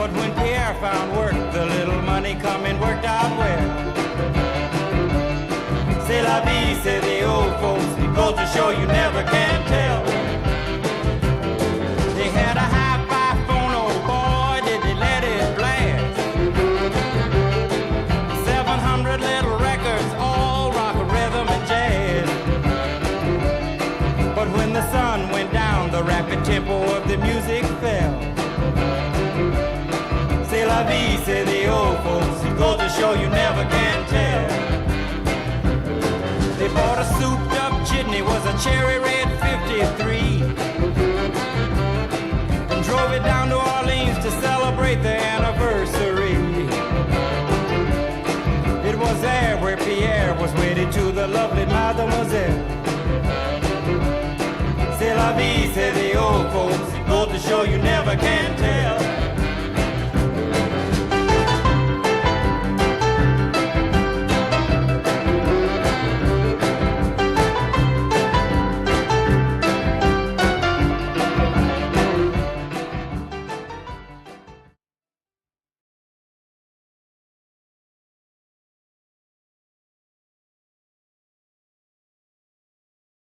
But when Pierre found work, the little money coming worked out well. C'est la vie, say the old folks. It goes to show you never can tell. They had a hi-fi phone, oh boy, did they let it blast. 700 little records, all rock, rhythm, and jazz. But when the sun went down, the rapid tempo of the music fell. C'est la vie, say the old folks. It goes to show you never can tell. They bought a souped up chitney, was a cherry red 53, and drove it down to